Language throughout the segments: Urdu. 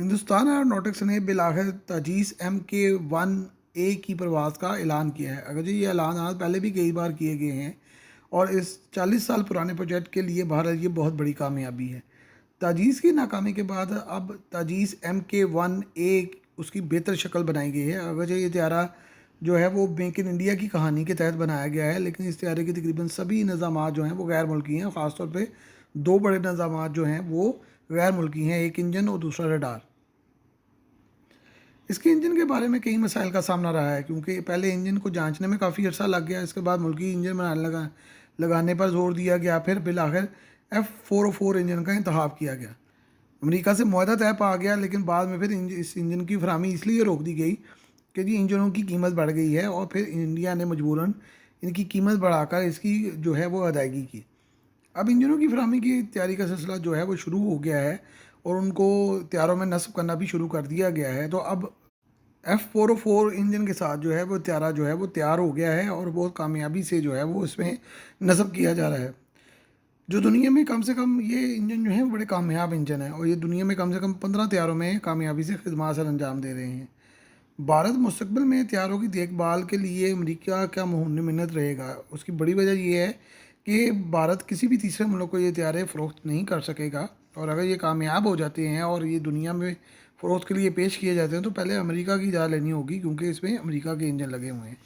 ہندوستان ایئروناٹکس نے بالآخر تاجیس MK-1A کی پرواز کا اعلان کیا ہے۔ اگرچہ یہ اعلانات پہلے بھی کئی بار کیے گئے ہیں اور اس 40 سال پرانے پروجیکٹ کے لیے بہرحال یہ بہت بڑی کامیابی ہے۔ تاجیس کی ناکامی کے بعد اب تاجیس MK-1A اس کی بہتر شکل بنائی گئی ہے۔ اگرچہ یہ طیارہ جو ہے وہ میک ان انڈیا کی کہانی کے تحت بنایا گیا ہے، لیکن اس طیارے کے تقریباً سبھی نظامات جو ہیں وہ غیر ملکی ہیں، خاص طور پہ دو بڑے نظامات جو ہیں وہ غیر ملکی ہیں، ایک انجن اور دوسرا رڈار۔ اس کے انجن کے بارے میں کئی مسائل کا سامنا رہا ہے، کیونکہ پہلے انجن کو جانچنے میں کافی عرصہ لگ گیا، اس کے بعد ملکی انجن لگانے پر زور دیا گیا، پھر بالآخر F404 انجن کا انتخاب کیا گیا۔ امریکہ سے معاہدہ طے پا گیا، لیکن بعد میں پھر اس انجن کی فراہمی اس لیے روک دی گئی کہ انجنوں کی قیمت بڑھ گئی ہے، اور پھر انڈیا نے مجبوراً ان کی قیمت بڑھا کر اس کی جو ہے وہ ادائیگی کی۔ اب انجنوں کی فراہمی کی تیاری کا سلسلہ جو ہے وہ شروع ہو گیا ہے اور ان کو تیاروں میں نصب کرنا بھی شروع کر دیا گیا ہے۔ تو اب F404 انجن کے ساتھ جو ہے وہ طیارہ جو ہے وہ تیار ہو گیا ہے اور بہت کامیابی سے جو ہے وہ اس میں نصب کیا جا رہا ہے۔ جو دنیا میں کم سے کم یہ انجن جو ہیں بڑے کامیاب انجن ہیں، اور یہ دنیا میں کم سے کم 15 طیاروں میں کامیابی سے خدمات سر انجام دے رہے ہیں۔ بھارت مستقبل میں طیاروں کی دیکھ بھال کے لیے امریکہ کا منت رہے گا۔ اس کی بڑی وجہ یہ ہے کہ بھارت کسی بھی تیسرے ملک کو یہ طیارے فروخت نہیں کر سکے گا، اور اگر یہ کامیاب ہو جاتے ہیں اور یہ دنیا میں فروخت کے لیے پیش کیے جاتے ہیں تو پہلے امریکہ کی اجازت لینی ہوگی، کیونکہ اس میں امریکہ کے انجن لگے ہوئے ہیں۔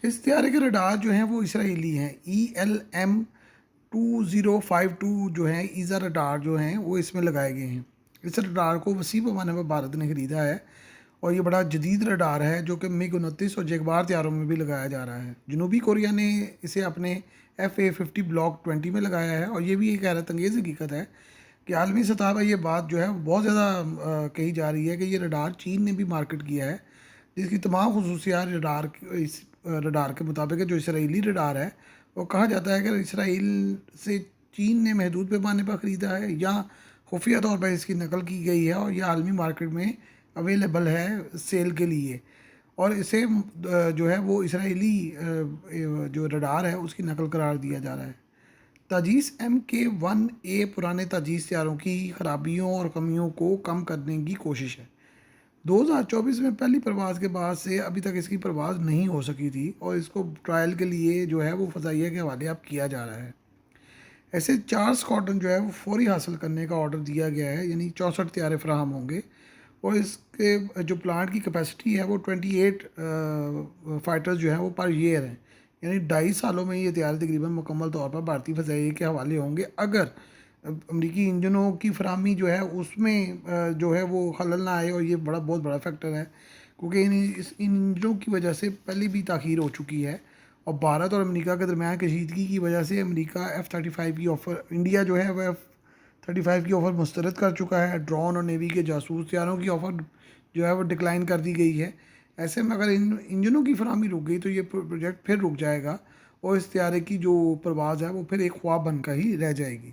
اس طیارے کے رڈار جو ہیں وہ اسرائیلی ہیں، ELM-2052 جو ہیں ایزا رڈار جو ہیں وہ اس میں لگائے گئے ہیں۔ اس رڈار کو وسیع پیمانے پر بھارت نے خریدا ہے، اور یہ بڑا جدید رڈار ہے جو کہ MiG-29 اور جگوار طیاروں میں بھی لگایا جا رہا ہے۔ جنوبی کوریا نے اسے اپنے FA-50 بلاک 20 میں لگایا ہے، اور یہ بھی ایک حیرت انگیز حقیقت ہے کہ عالمی سطح پر یہ بات جو ہے بہت زیادہ کہی جا رہی ہے کہ یہ رڈار چین نے بھی مارکیٹ کیا ہے، جس کی تمام خصوصیات اس رڈار کے مطابق ہے۔ جو اسرائیلی رڈار ہے وہ کہا جاتا ہے کہ اسرائیل سے چین نے محدود پیمانے پر خریدا ہے یا خفیہ طور پر اس کی نقل کی گئی ہے، اور یہ عالمی مارکیٹ میں اویلیبل ہے سیل کے لیے، اور اسے جو ہے وہ اسرائیلی جو رڈار ہے اس کی نقل قرار دیا جا رہا ہے۔ تاجیس MK-1A پرانے تاجیس طیاروں کی خرابیوں اور کمیوں کو کم کرنے کی کوشش ہے۔ 2024 میں پہلی پرواز کے بعد سے ابھی تک اس کی پرواز نہیں ہو سکی تھی، اور اس کو ٹرائل کے لیے جو ہے وہ فضائیہ کے حوالے اب کیا جا رہا ہے۔ ایسے 4 اسکواڈرن جو ہے وہ فوری حاصل کرنے کا آرڈر دیا گیا ہے، یعنی 64 طیارے فراہم ہوں گے، اور اس کے جو پلانٹ کی کیپیسٹی ہے وہ 28 فائٹرز جو ہیں وہ پر ایئر ہیں، یعنی 2.5 سالوں میں یہ طیارے تقریباً مکمل طور پر بھارتی فضائیہ کے حوالے ہوں گے، اگر امریکی انجنوں کی فراہمی جو ہے اس میں جو ہے وہ خلل نہ آئے، اور یہ بہت بڑا فیکٹر ہے، کیونکہ ان انجنوں کی وجہ سے پہلے بھی تاخیر ہو چکی ہے، اور بھارت اور امریکہ کے درمیان کشیدگی کی وجہ سے امریکہ F-35 کی آفر، انڈیا جو ہے وہ F-35 کی آفر مسترد کر چکا ہے۔ ڈرون اور نیوی کے جاسوس طیاروں کی آفر جو ہے وہ ڈکلائن کر دی گئی ہے۔ ایسے میں اگر ان انجنوں کی فراہمی رک گئی تو یہ پروجیکٹ پھر رک جائے گا، اور اس طیارے کی جو پرواز ہے وہ پھر ایک خواب بن کر ہی رہ جائے گی۔